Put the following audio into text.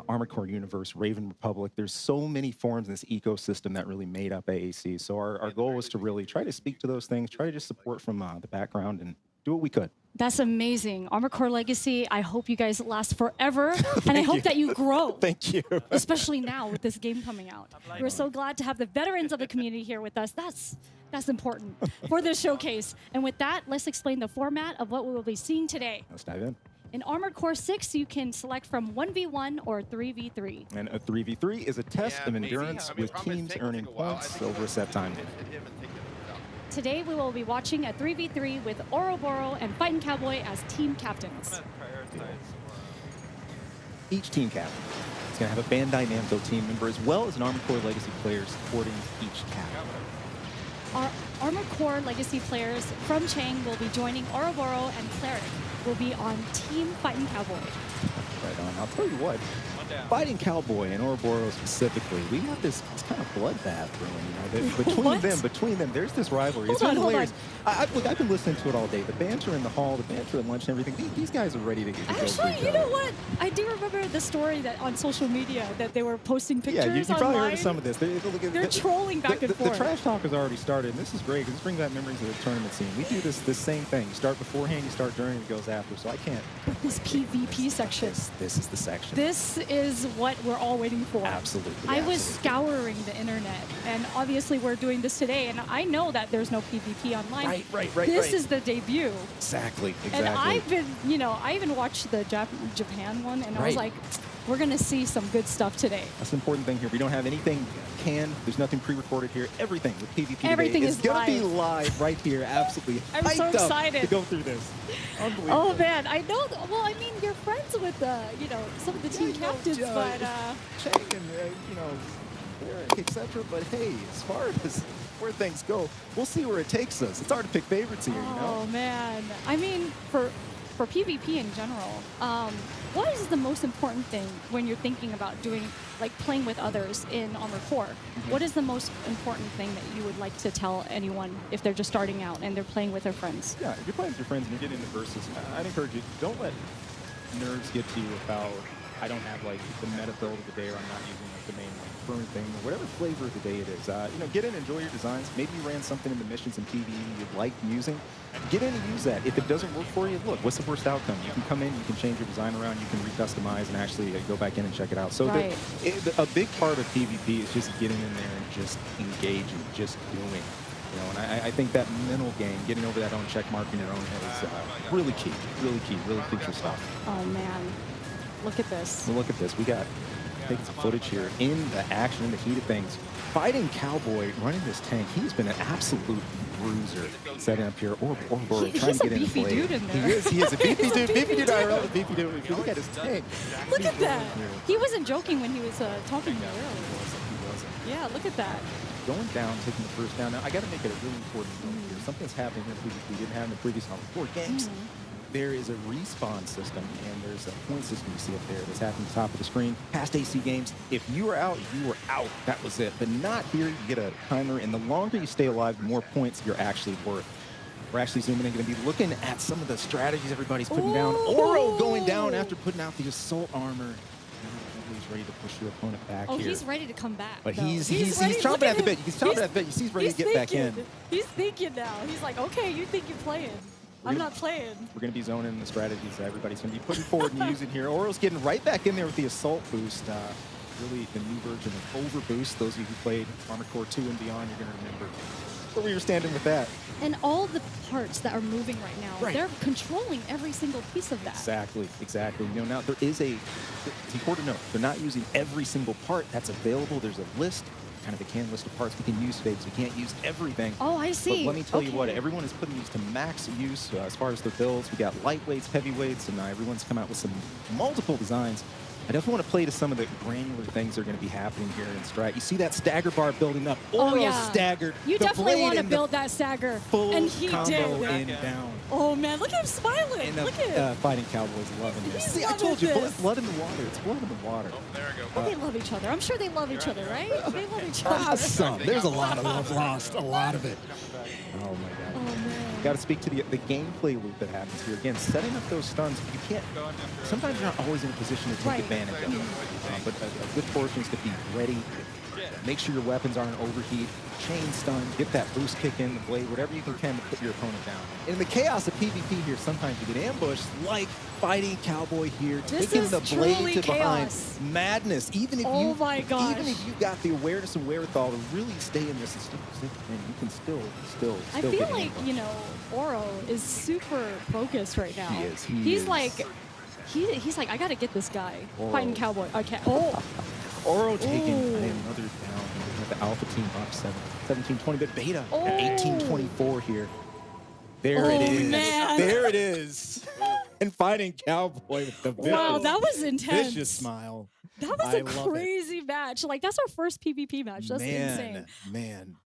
Armored Core Universe, Raven Republic. There's so many forms in this ecosystem that really made up AAC. So our goal was to really try to speak to those things, try to just support from the background and do what we could. That's amazing. Armored Core Legacy, I hope you guys last forever. And I hope that you grow. Thank you. Especially now with this game coming out. We're so glad to have the veterans of the community here with us. That's important for this showcase. And with that, let's explain the format of what we will be seeing today. Let's dive in. In Armored Core 6, you can select from 1v1 or 3v3. And a 3v3 is a test of endurance with teams earning points over a set time. Today, we will be watching a 3v3 with Ouroboros and Fighting Cowboy as team captains. Each team captain is going to have a Bandai Namco team member as well as an Armored Core Legacy player supporting each captain. Our Armored Core Legacy players from Chang will be joining Ouroboros, and Cleric will be on Team Fighting Cowboy. Right on. I'll tell you what, Fighting Cowboy and Ouroboros specifically, we have this kind of bloodbath brewing. Between them, there's this rivalry. It's hilarious. Look, I've been listening to it all day. The banter in the hall, the banter at lunch and everything. These guys are ready to go. Actually, you know what? I do remember the story that on social media that they were posting pictures online. Yeah, you probably heard of some of this. They're trolling back and forth. The trash talk has already started, and this is great because this brings back memories of the tournament scene. We do this same thing. You start beforehand, you start during, it goes after. So I can't. This PvP section. This is the section. This is what we're all waiting for. Absolutely. I was scouring the internet, and obviously we're doing this today, and I know that there's no PvP online. Right. This is the debut. Exactly. And I've been, I even watched the Japan one, and I was like, we're going to see some good stuff today. That's an important thing here. We don't have anything canned. There's nothing pre-recorded here. Everything with PvP Everything today is going to be live right here. Absolutely. I'm so excited to go through this. Unbelievable. Oh, man. I know. Well, I mean, you're friends with, some of the team captains, but... Chang and, Eric, etc. But, hey, as far as where things go, we'll see where it takes us. It's hard to pick favorites here, Oh, man. I mean, for PvP in general, what is the most important thing when you're thinking about playing with others in Armored Core? What is the most important thing that you would like to tell anyone if they're just starting out and they're playing with their friends? Yeah, if you're playing with your friends and you're getting into versus, I'd encourage you, don't let nerves get to you about, I don't have the meta build of the day, or I'm not using the main burn thing, or whatever flavor of the day it is. Get in, enjoy your designs. Maybe you ran something in the missions and PvE you'd like using. Get in and use that. If it doesn't work for you, look, what's the worst outcome? You can come in, you can change your design around, you can recustomize and actually go back in and check it out. So a big part of PvP is just getting in there and just engaging, just doing. And I think that mental game, getting over that own check mark in your own head is really key, really crucial stuff. Oh, man. Look at this. Well, look at this. We got taking some footage here in the action, in the heat of things. Fighting Cowboy running this tank, he's been an absolute bruiser setting up here. Or trying to get in the play. Dude in there. He is a beefy dude. Beefy dude IRL, a beefy dude. If you look at his tank. Look at that. He wasn't joking when he was talking to me earlier. He wasn't. Yeah, look at that. Going down, taking the first down. Now, I got to make it a really important note here. Something's happening here we didn't have in the previous Armored Core games. There is a respawn system, and there's a point system you see up there that's happening at the top of the screen. Past AC games, if you were out, you were out. That was it. But not here. You get a timer, and the longer you stay alive, the more points you're actually worth. We're actually zooming in, going to be looking at some of the strategies everybody's putting down. Oro going down after putting out the assault armor. He's ready to push your opponent back here. Oh, he's ready to come back. But he's chomping at the bit. He's chomping at the bit. He's ready to get back in. He's thinking now. He's like, okay, you think you're playing. I'm not playing. We're going to be zoning the strategies that everybody's going to be putting forward and using here. Oro's getting right back in there with the assault boost. Really the new version of overboost. Those of you who played Armored Core 2 and beyond, you're going to remember where we were standing with that. And all the parts that are moving right now, they're controlling every single piece of that. Exactly. Now there is it's important to note, they're not using every single part that's available. There's a list, kind of a canned list of parts we can use today, because we can't use everything. Oh, I see. But let me tell you what, everyone is putting these to max use as far as their builds. We got lightweights, heavyweights, and everyone's come out with some multiple designs. I definitely want to play to some of the granular things that are going to be happening here in Strat. You see that stagger bar building up. Oro staggered. You definitely want to build that stagger. Full and he combo did. in down. Oh man, look at him smiling. And Look at him. Fighting Cowboys loving this. He's See, I loving told you, this. blood in the water. It's blood in the water. They love each other. I'm sure they love each other, right? They love each other. Some. There's a lot of love lost. A lot of it. Oh, my God. Oh man. Got to speak to the gameplay loop that happens here. Again, setting up those stuns, you can't, sometimes you're not always in a position to take Right. advantage of them. But a good portion is to be ready, make sure your weapons aren't overheat, chain stun, get that boost kick in the blade, whatever you can to put your opponent down. In the chaos of PvP here, sometimes you get ambushed, like Fighting Cowboy here, This taking is the blade truly to behind. chaos. Madness. Even if Oh my gosh. even if you got the awareness and wherewithal to really stay in this, and you can still I feel get like, ambushed. you know, Oro is super focused right now. He is. He's like, he's like, I gotta get this guy. Oro. Fighting Cowboy. Okay. Oh. Oro taking Ooh. another down. With the Alpha team up 17-20, but Beta Oh. 18-24 here. There Oh, it is. man. There it is. And Fighting Cowboy with the Wow, that was intense. vicious smile. That was I a love it. crazy match. Like, that's our first PvP match. That's insane. Man.